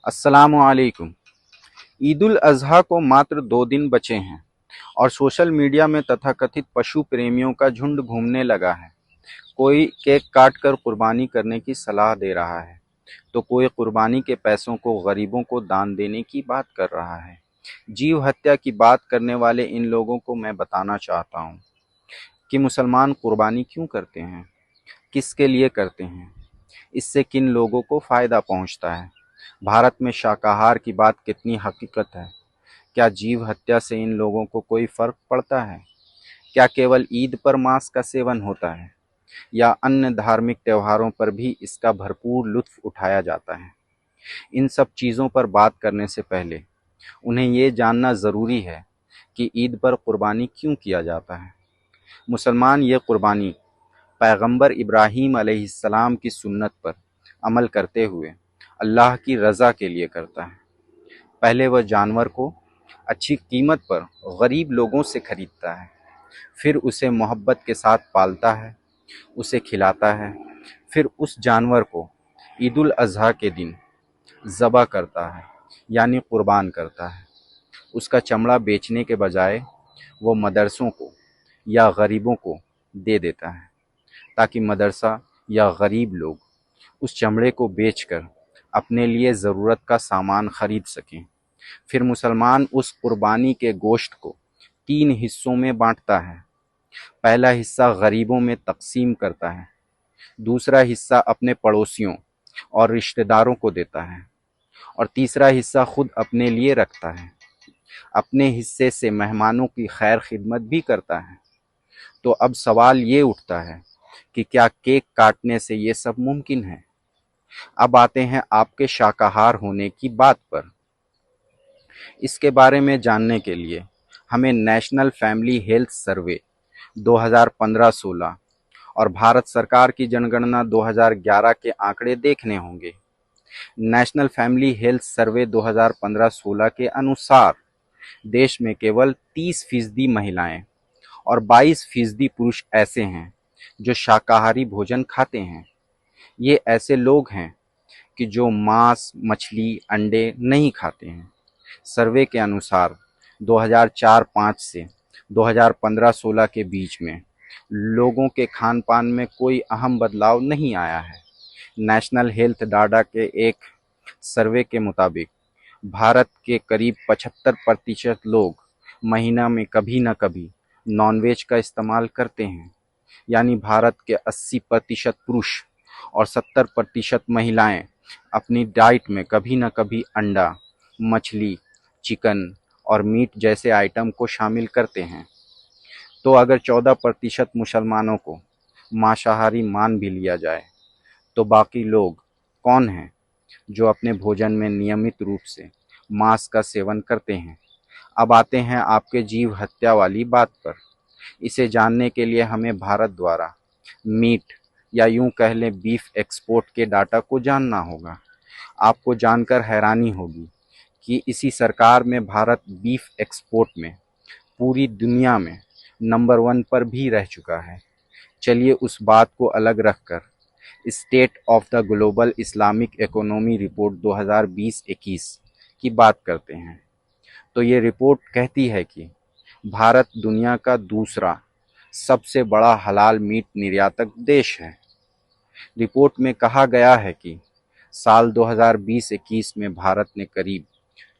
अस्सलामुअलैकुम। ईद उल अज़हा को मात्र 2 दिन बचे हैं और सोशल मीडिया में तथाकथित पशु प्रेमियों का झुंड घूमने लगा है। कोई केक काट कर कुर्बानी करने की सलाह दे रहा है तो कोई कुर्बानी के पैसों को गरीबों को दान देने की बात कर रहा है। जीव हत्या की बात करने वाले इन लोगों को मैं बताना चाहता हूँ कि मुसलमान कुर्बानी क्यों करते हैं, किसके लिए करते हैं, इससे किन लोगों को फ़ायदा पहुँचता है। भारत में शाकाहार की बात कितनी हकीकत है। क्या जीव हत्या से इन लोगों को कोई फ़र्क पड़ता है? क्या केवल ईद पर मांस का सेवन होता है या अन्य धार्मिक त्योहारों पर भी इसका भरपूर लुत्फ़ उठाया जाता है? इन सब चीज़ों पर बात करने से पहले उन्हें ये जानना ज़रूरी है कि ईद पर कुर्बानी क्यों किया जाता है। मुसलमान ये कुर्बानी पैगंबर इब्राहीम अलैहिस्सलाम की सुन्नत पर अमल करते हुए अल्लाह की रज़ा के लिए करता है। पहले वह जानवर को अच्छी कीमत पर गरीब लोगों से खरीदता है, फिर उसे मोहब्बत के साथ पालता है, उसे खिलाता है, फिर उस जानवर को ईद उल अज़हा के दिन ज़बह करता है यानी कुर्बान करता है। उसका चमड़ा बेचने के बजाय वो मदरसों को या गरीबों को दे देता है ताकि मदरसा या गरीब लोग उस चमड़े को बेचकर अपने लिए ज़रूरत का सामान खरीद सकें। फिर मुसलमान उस कुर्बानी के गोश्त को 3 हिस्सों में बांटता है। पहला हिस्सा गरीबों में तकसीम करता है, दूसरा हिस्सा अपने पड़ोसियों और रिश्तेदारों को देता है और तीसरा हिस्सा खुद अपने लिए रखता है। अपने हिस्से से मेहमानों की खैर खिदमत भी करता है। तो अब सवाल ये उठता है कि क्या केक काटने से ये सब मुमकिन है? अब आते हैं आपके शाकाहार होने की बात पर। इसके बारे में जानने के लिए हमें नेशनल फैमिली हेल्थ सर्वे 2015-16 और भारत सरकार की जनगणना 2011 के आंकड़े देखने होंगे। नेशनल फैमिली हेल्थ सर्वे 2015-16 के अनुसार देश में केवल 30% महिलाएं और 22% पुरुष ऐसे हैं जो शाकाहारी भोजन खाते हैं। ये ऐसे लोग हैं कि जो मांस, मछली, अंडे नहीं खाते हैं। सर्वे के अनुसार 2004-05 से 2015-16 के बीच में लोगों के खान पान में कोई अहम बदलाव नहीं आया है। नेशनल हेल्थ डाटा के एक सर्वे के मुताबिक भारत के करीब 75% लोग महीना में कभी न कभी नॉनवेज का इस्तेमाल करते हैं। यानी भारत के 80% पुरुष और 70% महिलाएं अपनी डाइट में कभी न कभी अंडा, मछली, चिकन और मीट जैसे आइटम को शामिल करते हैं। तो अगर 14% मुसलमानों को मांसाहारी मान भी लिया जाए तो बाकी लोग कौन हैं जो अपने भोजन में नियमित रूप से मांस का सेवन करते हैं? अब आते हैं आपके जीव हत्या वाली बात पर। इसे जानने के लिए हमें भारत द्वारा मीट या यूं कह लें बीफ एक्सपोर्ट के डाटा को जानना होगा। आपको जानकर हैरानी होगी कि इसी सरकार में भारत बीफ एक्सपोर्ट में पूरी दुनिया में नंबर 1 पर भी रह चुका है। चलिए उस बात को अलग रखकर state of the global Islamic economy report 2020-21 की बात करते हैं। तो ये रिपोर्ट कहती है कि भारत दुनिया का दूसरा सबसे बड़ा हलाल मीट निर्यातक देश है। रिपोर्ट में कहा गया है कि साल 2020-21 में भारत ने करीब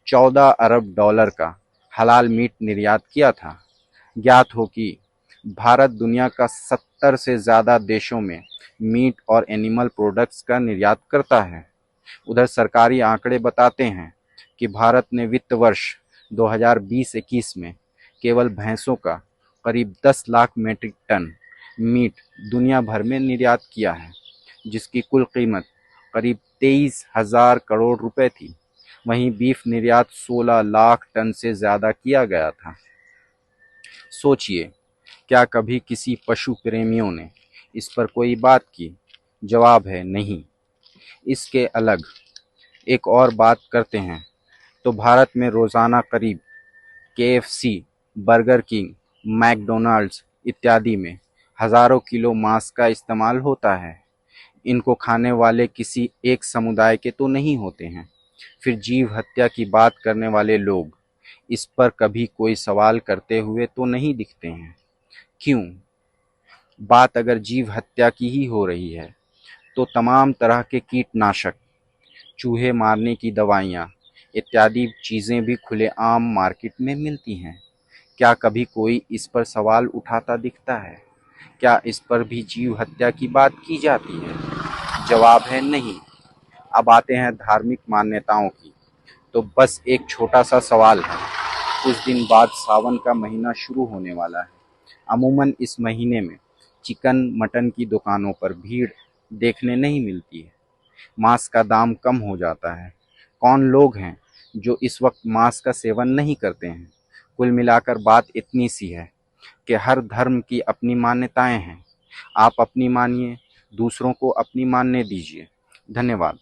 14 अरब डॉलर का हलाल मीट निर्यात किया था। ज्ञात हो कि भारत दुनिया का 70 से ज़्यादा देशों में मीट और एनिमल प्रोडक्ट्स का निर्यात करता है। उधर सरकारी आंकड़े बताते हैं कि भारत ने वित्त वर्ष 2020-21 में केवल भैंसों का करीब 10 लाख मीट्रिक टन मीट दुनिया भर में निर्यात किया है, जिसकी कुल कीमत करीब 23,000 करोड़ रुपए थी। वहीं बीफ निर्यात 16 लाख टन से ज़्यादा किया गया था। सोचिए, क्या कभी किसी पशु प्रेमियों ने इस पर कोई बात की? जवाब है नहीं। इसके अलग एक और बात करते हैं तो भारत में रोज़ाना करीब KFC, बर्गर किंग, मैकडोनाल्ड्स इत्यादि में हज़ारों किलो मांस का इस्तेमाल होता है। इनको खाने वाले किसी एक समुदाय के तो नहीं होते हैं, फिर जीव हत्या की बात करने वाले लोग इस पर कभी कोई सवाल करते हुए तो नहीं दिखते हैं। क्यों? बात अगर जीव हत्या की ही हो रही है तो तमाम तरह के कीटनाशक, चूहे मारने की दवाइयाँ इत्यादि चीज़ें भी खुलेआम मार्केट में मिलती हैं। क्या कभी कोई इस पर सवाल उठाता दिखता है? क्या इस पर भी जीव हत्या की बात की जाती है? जवाब है नहीं। अब आते हैं धार्मिक मान्यताओं की। तो बस एक छोटा सा सवाल है। कुछ दिन बाद सावन का महीना शुरू होने वाला है। अमूमन इस महीने में चिकन मटन की दुकानों पर भीड़ देखने नहीं मिलती है। मांस का दाम कम हो जाता है। कौन लोग हैं जो इस वक्त मांस का सेवन नहीं करते हैं? कुल मिलाकर बात इतनी सी है कि हर धर्म की अपनी मान्यताएं हैं। आप अपनी मानिए, दूसरों को अपनी मानने दीजिए। धन्यवाद।